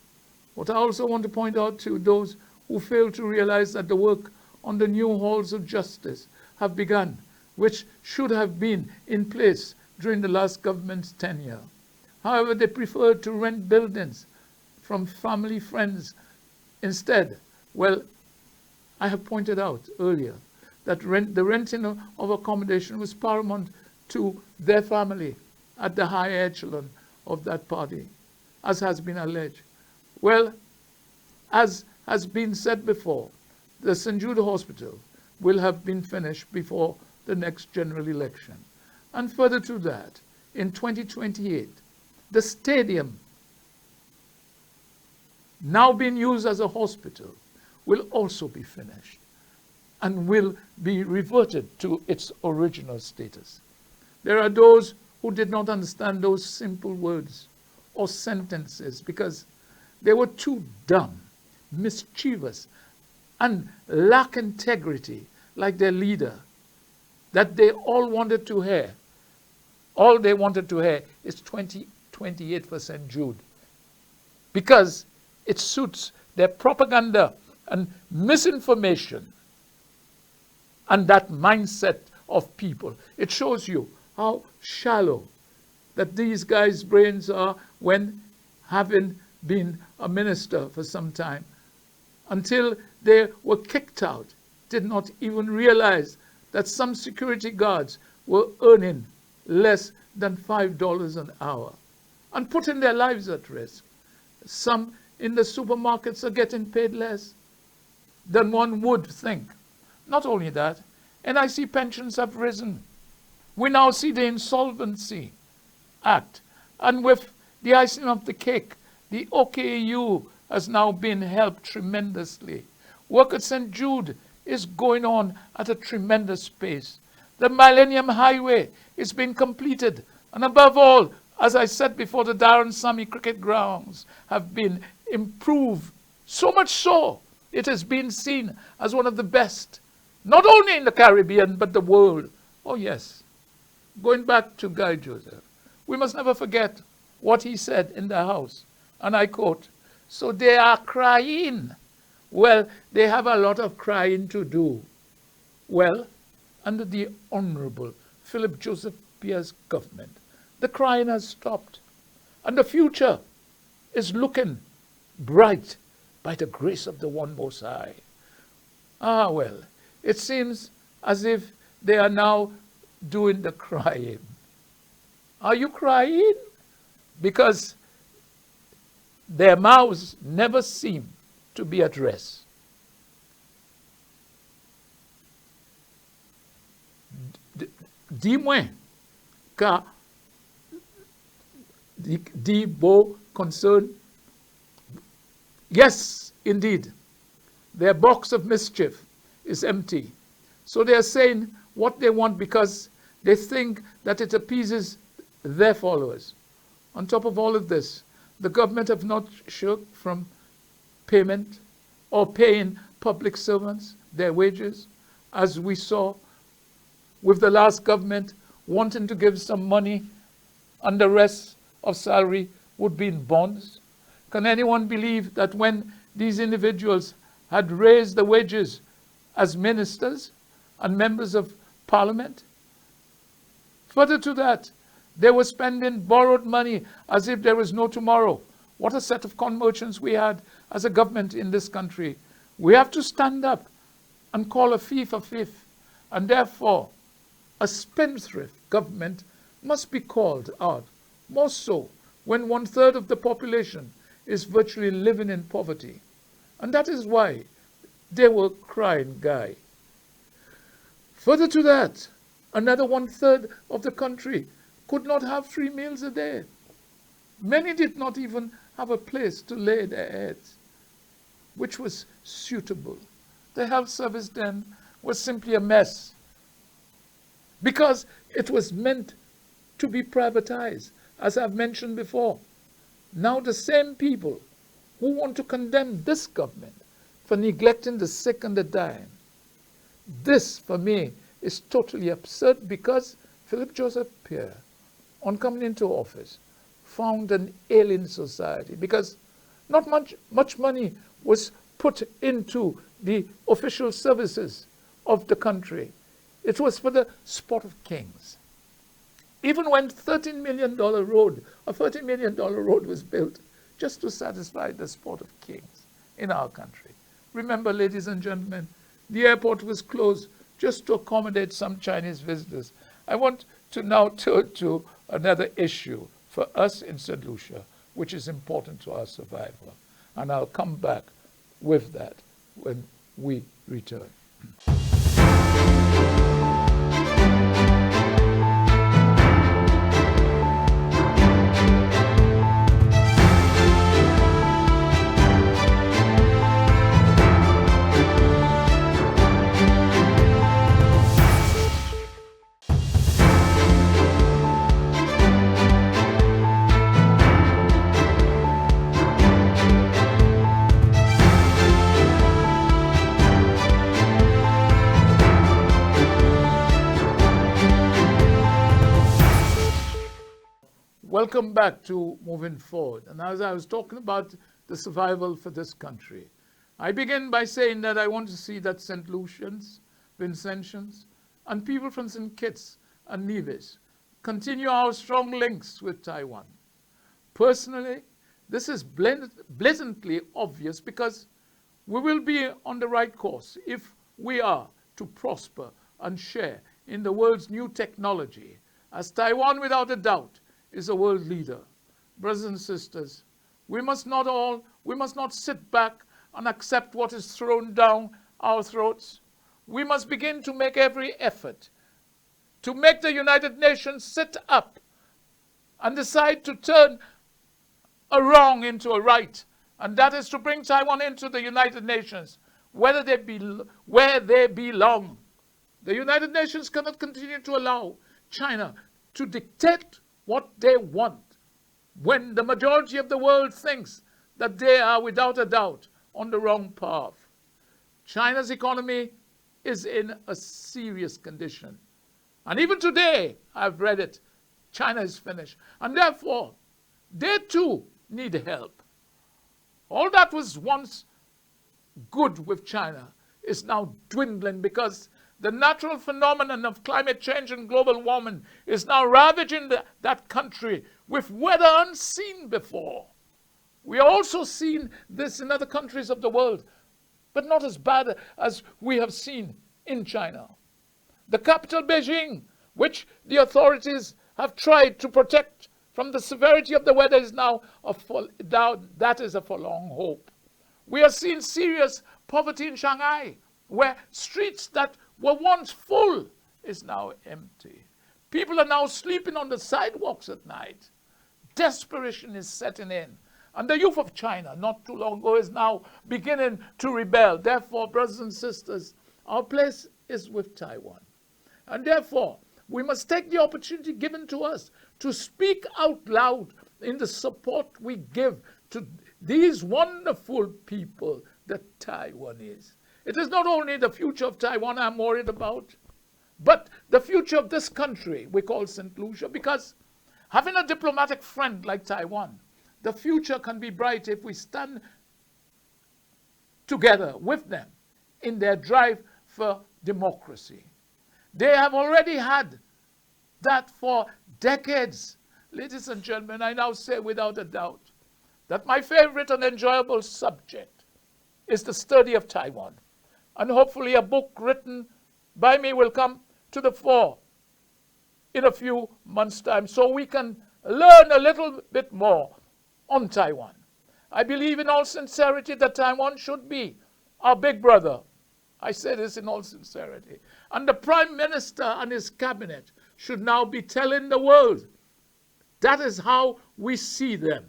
What I also want to point out to those who fail to realize that the work on the new halls of justice have begun, which should have been in place during the last government's tenure. However, they preferred to rent buildings from family friends instead. Well, I have pointed out earlier that the renting of accommodation was paramount to their family at the high echelon of that party, as has been alleged. Well, as has been said before, the St. Jude Hospital will have been finished before the next general election. And further to that, in 2028, the stadium, now being used as a hospital, will also be finished. and will be reverted to its original status. There are those who did not understand those simple words or sentences because they were too dumb, mischievous, and lack integrity like their leader, that they all wanted to hear. All they wanted to hear is 28% Jude, because it suits their propaganda and misinformation and that mindset of people. It shows you how shallow that these guys' brains are when, having been a minister for some time, until they were kicked out, did not even realize that some security guards were earning less than $5 an hour and putting their lives at risk. Some in the supermarkets are getting paid less than one would think. Not only that, NIC pensions have risen. We now see the Insolvency Act, and with the icing of the cake, the OKU has now been helped tremendously. Work at St. Jude is going on at a tremendous pace. The Millennium Highway is being completed, and above all, as I said before, the Darren Sammy cricket grounds have been improved, so much so it has been seen as one of the best, not only in the Caribbean, but the world. Oh yes, going back to Guy Joseph, we must never forget what he said in the House, and I quote, "So they are crying." Well, they have a lot of crying to do. Well, under the Honorable Philip Joseph Pierre's government, the crying has stopped, and the future is looking bright by the grace of the One Most High. Ah, well, it seems as if they are now doing the crying. Are you crying? Because their mouths never seem to be at rest. Dis-moi, car the beau concern. Yes, indeed, their box of mischief is empty. So they are saying what they want because they think that it appeases their followers. On top of all of this, the government have not shirked from payment or paying public servants their wages, as we saw with the last government wanting to give some money and the rest of salary would be in bonds. Can anyone believe that when these individuals had raised the wages as ministers and members of parliament, further to that, they were spending borrowed money as if there was no tomorrow? What a set of con merchants we had as a government in this country. We have to stand up and call a thief a thief, and therefore a spendthrift government must be called out, more so when 1/3 of the population is virtually living in poverty. And that is why they were crying Guy. Further to that, another 1/3 of the country could not have 3 meals a day. Many did not even have a place to lay their heads, which was suitable. The health service then was simply a mess, because it was meant to be privatized, as I've mentioned before. Now the same people who want to condemn this government for neglecting the sick and the dying, this for me is totally absurd, because Philip Joseph Pierre, on coming into office, found an ailing society, because not much money was put into the official services of the country. It was for the sport of kings. Even when $13 million road, a $30 million road was built just to satisfy the sport of kings in our country. Remember, ladies and gentlemen, the airport was closed just to accommodate some Chinese visitors. I want to now turn to another issue for us in St. Lucia, which is important to our survival. And I'll come back with that when we return. Welcome back to Moving Forward. And as I was talking about the survival for this country, I begin by saying that I want to see that St. Lucians, Vincentians, and people from St. Kitts and Nevis continue our strong links with Taiwan. Personally, this is blatantly obvious because we will be on the right course if we are to prosper and share in the world's new technology, as Taiwan, without a doubt, is a world leader. Brothers and sisters, we must not sit back and accept what is thrown down our throats. We must begin to make every effort to make the United Nations sit up and decide to turn a wrong into a right, and that is to bring Taiwan into the United Nations, where they belong. The United Nations cannot continue to allow China to dictate what they want when the majority of the world thinks that they are without a doubt on the wrong path. China's economy is in a serious condition. And even today, I've read it, China is finished. And therefore, they too need help. All that was once good with China is now dwindling because the natural phenomenon of climate change and global warming is now ravaging that country with weather unseen before. We are also seeing this in other countries of the world, but not as bad as we have seen in China. The capital, Beijing, which the authorities have tried to protect from the severity of the weather, is now that is a forlorn hope. We are seeing serious poverty in Shanghai, where streets that were once full is now empty. People are now sleeping on the sidewalks at night. Desperation is setting in. And the youth of China, not too long ago, is now beginning to rebel. Therefore, brothers and sisters, our place is with Taiwan. And therefore, we must take the opportunity given to us to speak out loud in the support we give to these wonderful people that Taiwan is. It is not only the future of Taiwan I'm worried about, but the future of this country we call St. Lucia, because having a diplomatic friend like Taiwan, the future can be bright if we stand together with them in their drive for democracy. They have already had that for decades. Ladies and gentlemen, I now say without a doubt that my favorite and enjoyable subject is the study of Taiwan. And hopefully a book written by me will come to the fore in a few months' time so we can learn a little bit more on Taiwan. I believe in all sincerity that Taiwan should be our big brother. I say this in all sincerity. And the Prime Minister and his cabinet should now be telling the world that is how we see them.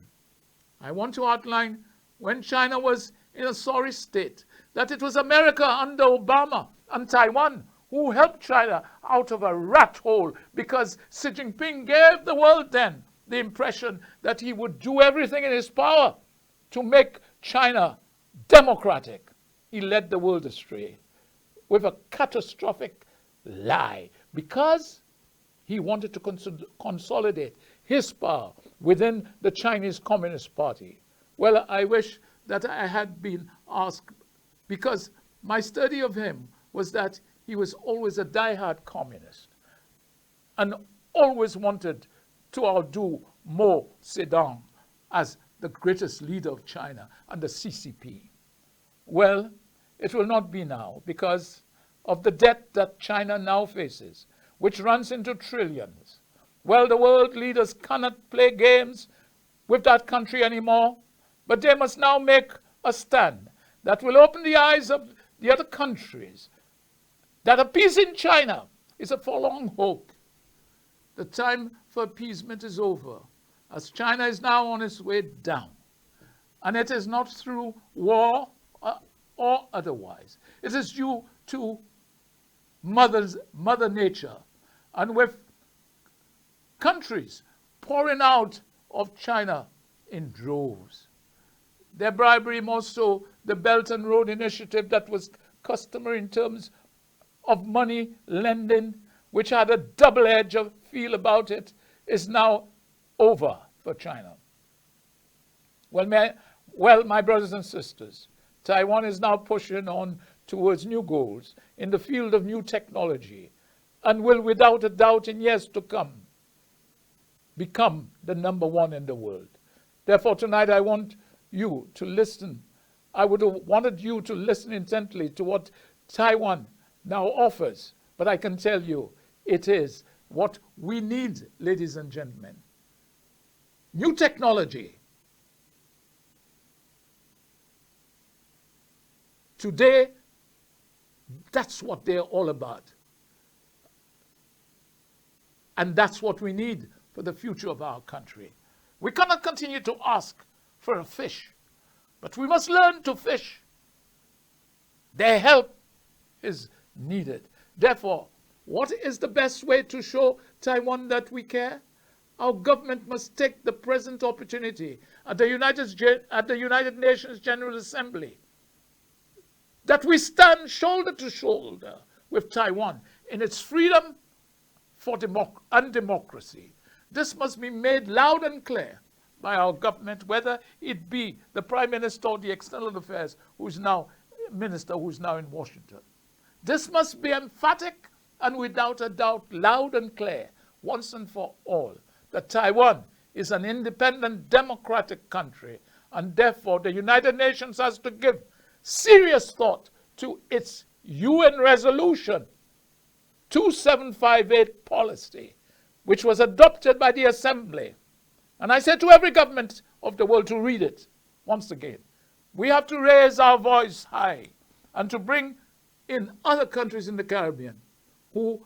I want to outline when China was in a sorry state, that it was America under Obama and Taiwan who helped China out of a rat hole because Xi Jinping gave the world then the impression that he would do everything in his power to make China democratic. He led the world astray with a catastrophic lie because he wanted to consolidate his power within the Chinese Communist Party. Well, I wish that I had been asked, because my study of him was that he was always a diehard communist and always wanted to outdo Mao Zedong as the greatest leader of China and the CCP. Well, it will not be now because of the debt that China now faces, which runs into trillions. Well, the world leaders cannot play games with that country anymore, but they must now make a stand that will open the eyes of the other countries that appeasing China is a forlorn hope. The time for appeasement is over, as China is now on its way down. And it is not through war or otherwise. It is due to Mother Nature, and with countries pouring out of China in droves. Their bribery, more so the Belt and Road Initiative that was customary in terms of money lending, which had a double-edged feel about it, is now over for China. Well, my brothers and sisters, Taiwan is now pushing on towards new goals in the field of new technology and will, without a doubt, in years to come, become the number one in the world. Therefore, tonight I want you to listen. I would have wanted you to listen intently to what Taiwan now offers, but I can tell you it is what we need, ladies and gentlemen. New technology. Today, that's what they're all about. And that's what we need for the future of our country. We cannot continue to ask for a fish, but we must learn to fish. Their help is needed. Therefore, what is the best way to show Taiwan that we care? Our government must take the present opportunity at the United Nations General Assembly that we stand shoulder to shoulder with Taiwan in its freedom and democracy. This must be made loud and clear by our government, whether it be the Prime Minister or the External Affairs Minister who's now in Washington. This must be emphatic and without a doubt loud and clear, once and for all, that Taiwan is an independent democratic country, and therefore the United Nations has to give serious thought to its UN resolution 2758 policy, which was adopted by the Assembly. And I say to every government of the world to read it once again. We have to raise our voice high and to bring in other countries in the Caribbean who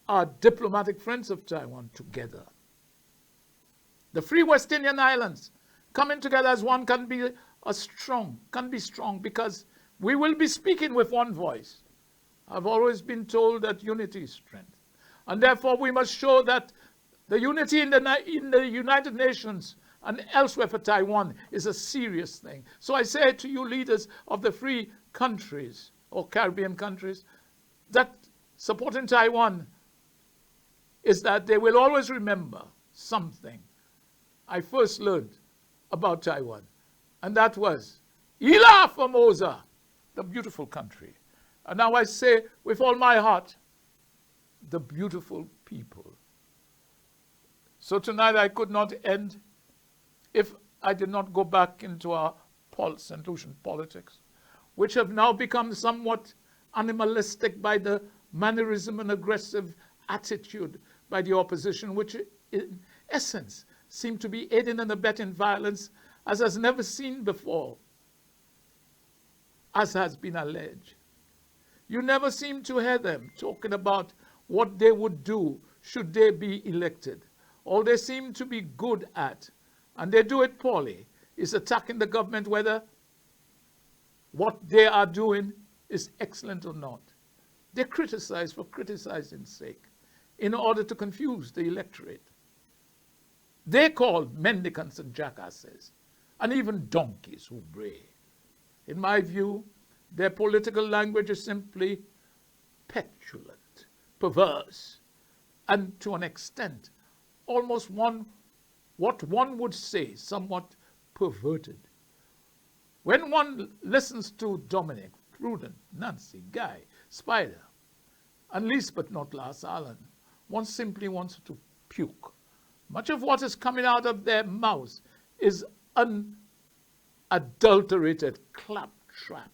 are diplomatic friends of Taiwan together. The Free West Indian Islands coming together as one can be strong because we will be speaking with one voice. I've always been told that unity is strength. And therefore we must show that the unity in the United Nations and elsewhere for Taiwan is a serious thing. So I say to you leaders of the free countries or Caribbean countries that supporting Taiwan is that they will always remember something I first learned about Taiwan, and that was Ila Formosa, the beautiful country. And now I say with all my heart, the beautiful people. So tonight I could not end if I did not go back into our St. Lucian politics, which have now become somewhat animalistic by the mannerism and aggressive attitude by the opposition, which in essence seem to be aiding and abetting violence as has never seen before, as has been alleged. You never seem to hear them talking about what they would do should they be elected. All they seem to be good at, and they do it poorly, is attacking the government whether what they are doing is excellent or not. They criticize for criticizing's sake in order to confuse the electorate. They call mendicants and jackasses, and even donkeys who bray. In my view, their political language is simply petulant, perverse, and to an extent, almost what one would say, somewhat perverted. When one listens to Dominic, Prudent, Nancy, Guy, Spider, and least but not last, Alan, one simply wants to puke. Much of what is coming out of their mouths is unadulterated claptrap.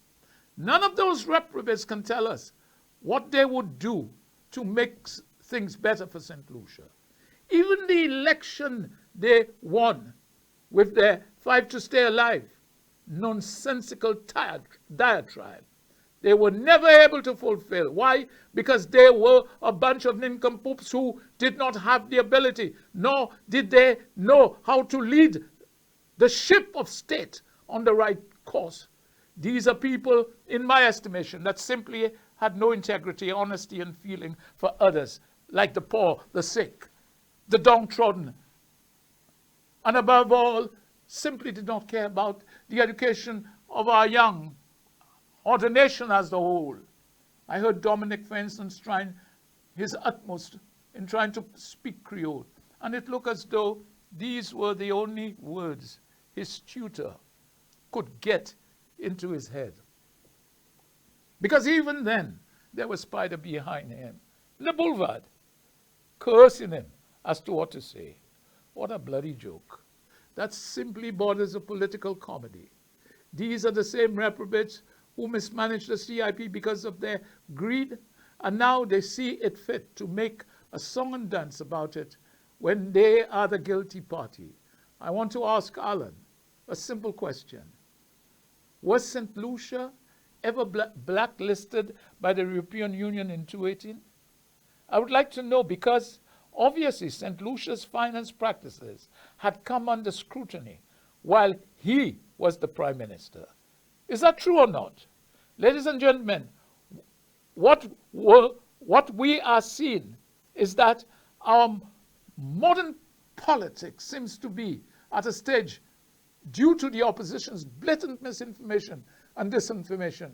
None of those reprobates can tell us what they would do to make things better for St. Lucia. Even the election they won with their fight to stay alive, nonsensical diatribe, they were never able to fulfill. Why? Because they were a bunch of nincompoops who did not have the ability, nor did they know how to lead the ship of state on the right course. These are people, in my estimation, that simply had no integrity, honesty, and feeling for others, like the poor, the sick, the downtrodden, and above all, simply did not care about the education of our young, or the nation as a whole. I heard Dominic, for instance, trying his utmost in trying to speak Creole, and it looked as though These were the only words his tutor could get into his head. Because even then, there was Spider behind him, in the boulevard, cursing him as to what to say. What a bloody joke. That simply borders a political comedy. These are the same reprobates who mismanaged the CIP because of their greed, and now they see it fit to make a song and dance about it when they are the guilty party. I want to ask Alan a simple question. Was St. Lucia ever blacklisted by the European Union in 2018? I would like to know, because obviously St. Lucia's finance practices had come under scrutiny while he was the Prime Minister. Is that true or not? Ladies and gentlemen, what we are seeing is that our modern politics seems to be at a stage, due to the opposition's blatant misinformation and disinformation,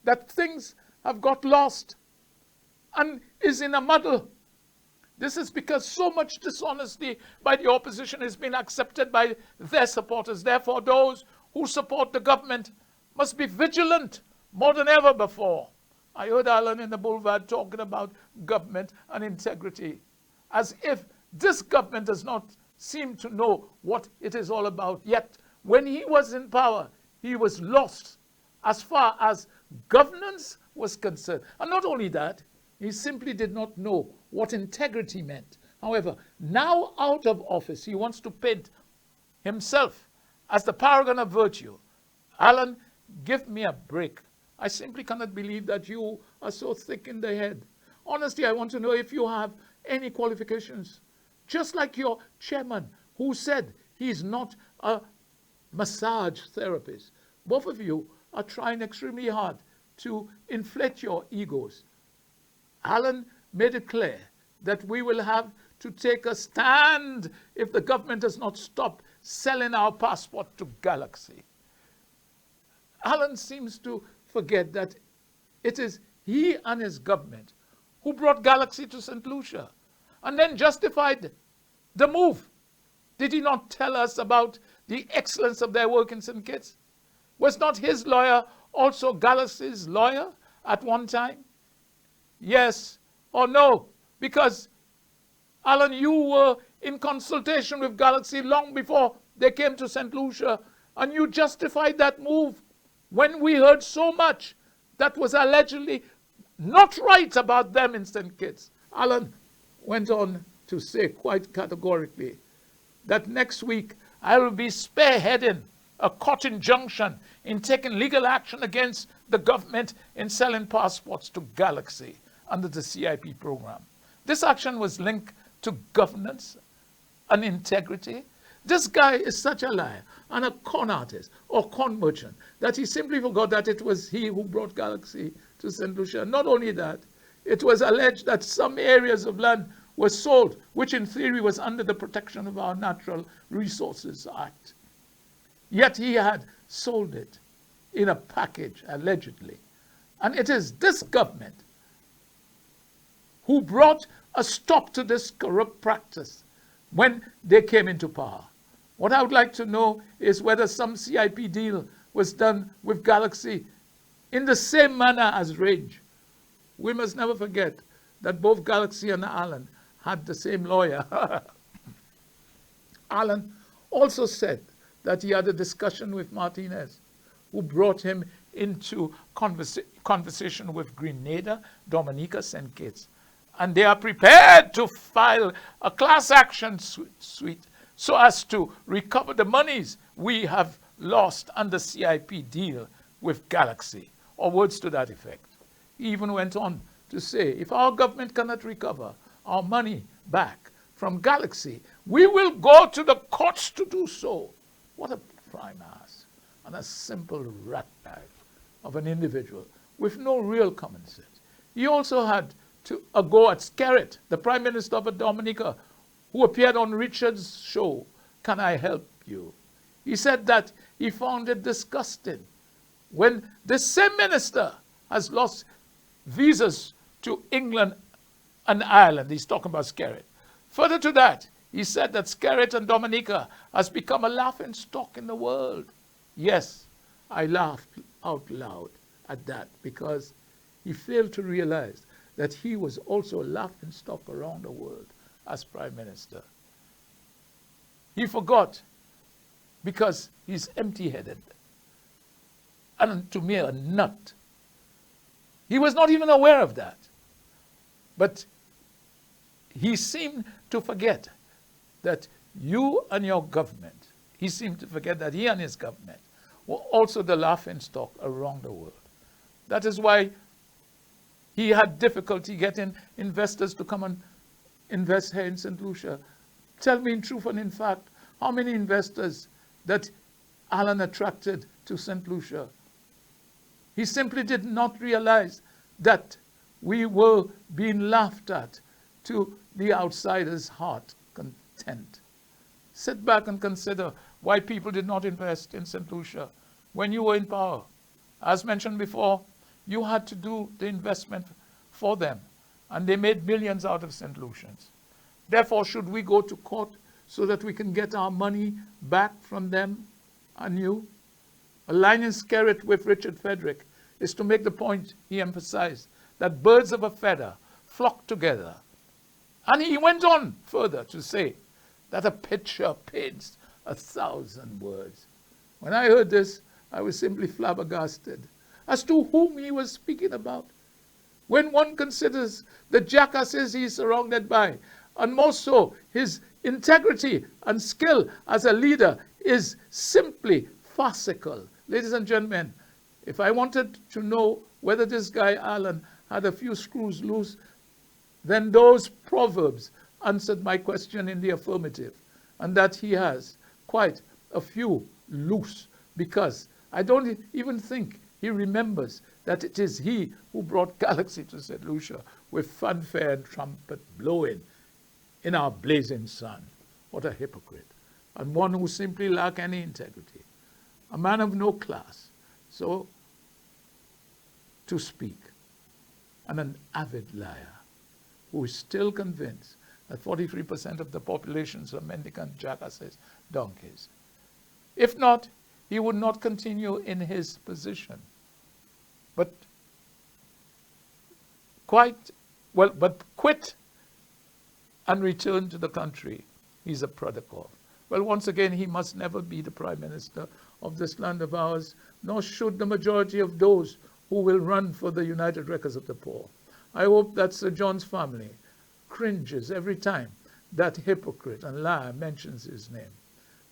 that things have got lost and is in a muddle. This is because so much dishonesty by the opposition has been accepted by their supporters. Therefore, those who support the government must be vigilant more than ever before. I heard Alan in the boulevard talking about government and integrity, as if this government does not seem to know what it is all about. Yet, when he was in power, he was lost as far as governance was concerned. And not only that, he simply did not know what integrity meant. However, now out of office, he wants to paint himself as the paragon of virtue. Alan, give me a break. I simply cannot believe that you are so thick in the head. Honestly, I want to know if you have any qualifications. Just like your chairman, who said he's not a massage therapist. Both of you are trying extremely hard to inflate your egos. Alan made it clear that we will have to take a stand if the government does not stop selling our passport to Galaxy. Alan seems to forget that it is he and his government who brought Galaxy to St. Lucia and then justified the move. Did he not tell us about the excellence of their work in St. Kitts? Was not his lawyer also Galaxy's lawyer at one time? Yes or no? Because, Alan, you were in consultation with Galaxy long before they came to St. Lucia, and you justified that move when we heard so much that was allegedly not right about them in St. Kitts. Alan went on to say quite categorically that next week I will be spearheading a court injunction in taking legal action against the government in selling passports to Galaxy under the CIP program. This action was linked to governance and integrity. This guy is such a liar and a con artist or con merchant that he simply forgot that it was he who brought Galaxy to St. Lucia. Not only that, it was alleged that some areas of land were sold, which in theory was under the Protection of Our Natural Resources Act. Yet he had sold it in a package, allegedly. And it is this government who brought a stop to this corrupt practice when they came into power. What I would like to know is whether some CIP deal was done with Galaxy in the same manner as Range. We must never forget that both Galaxy and Alan had the same lawyer. Alan also said that he had a discussion with Martinez, who brought him into conversation with Grenada, Dominica, St. Kitts. And they are prepared to file a class action suit so as to recover the monies we have lost under CIP deal with Galaxy, or words to that effect. He even went on to say, if our government cannot recover our money back from Galaxy, we will go to the courts to do so. What a prime ass and a simple rat bag of an individual with no real common sense. He also had a go at Skerrit, the Prime Minister of Dominica, who appeared on Richard's show, Can I Help You? He said that he found it disgusting when the same minister has lost visas to England and Ireland. He's talking about Skerrit. Further to that, He said that Skerrit and Dominica has become a laughing stock in the world. Yes, I laughed out loud at that because he failed to realize that he was also a laughing stock around the world as Prime Minister. He forgot because he's empty-headed and to me a nut. He was not even aware of that. But he seemed to forget that you and your government, he seemed to forget that he and his government were also the laughing stock around the world. That is why he had difficulty getting investors to come and invest here in St. Lucia. Tell me in truth and in fact, how many investors that Alan attracted to St. Lucia? He simply did not realize that we were being laughed at to the outsider's heart content. Sit back and consider why people did not invest in St. Lucia when you were in power. As mentioned before, you had to do the investment for them, and they made millions out of St. Lucians. Therefore, should we go to court so that we can get our money back from them and you? Aligning Skerrit with Richard Frederick is to make the point he emphasized, that birds of a feather flock together. And he went on further to say that a picture paints 1,000 words. When I heard this, I was simply flabbergasted as to whom he was speaking about. When one considers the jackasses he's surrounded by, and more so his integrity and skill as a leader is simply farcical. Ladies and gentlemen, if I wanted to know whether this guy Alan had a few screws loose, then those proverbs answered my question in the affirmative, and that he has quite a few loose, because I don't even think he remembers that it is he who brought Galaxy to St. Lucia with fanfare and trumpet blowing in our blazing sun. What a hypocrite, and one who simply lacked any integrity, a man of no class, so to speak, and an avid liar who is still convinced that 43% of the populations are mendicant jackasses, donkeys. If not, he would not continue in his position. But quit and return to the country he's a product of. Well, once again, he must never be the Prime Minister of this land of ours, nor should the majority of those who will run for the United Records of the Poor. I hope that Sir John's family cringes every time that hypocrite and liar mentions his name.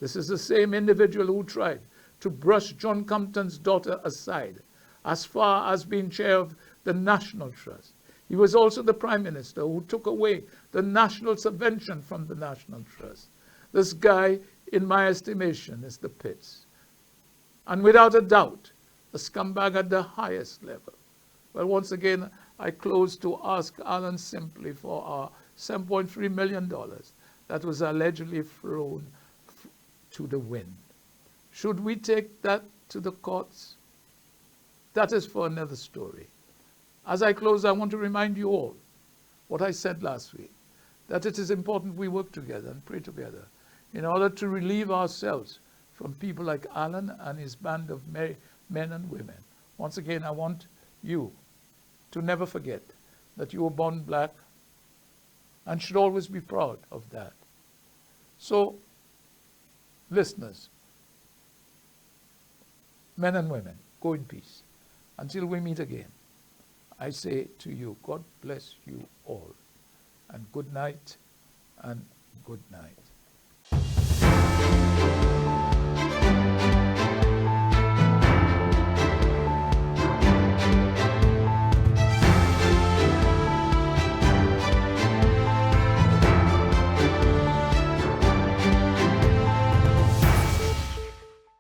This is the same individual who tried to brush John Compton's daughter aside as far as being chair of the National Trust. He was also the Prime Minister who took away the national subvention from the National Trust. This guy, in my estimation, is the pits. And without a doubt, a scumbag at the highest level. Well, once again, I close to ask Alan simply for our $7.3 million that was allegedly thrown to the wind. Should we take that to the courts? That is for another story. As I close, I want to remind you all what I said last week, that it is important we work together and pray together in order to relieve ourselves from people like Alan and his band of men and women. Once again, I want you to never forget that you were born black and should always be proud of that. So, listeners, men and women, go in peace. Until we meet again, I say to you, God bless you all, and good night and good night.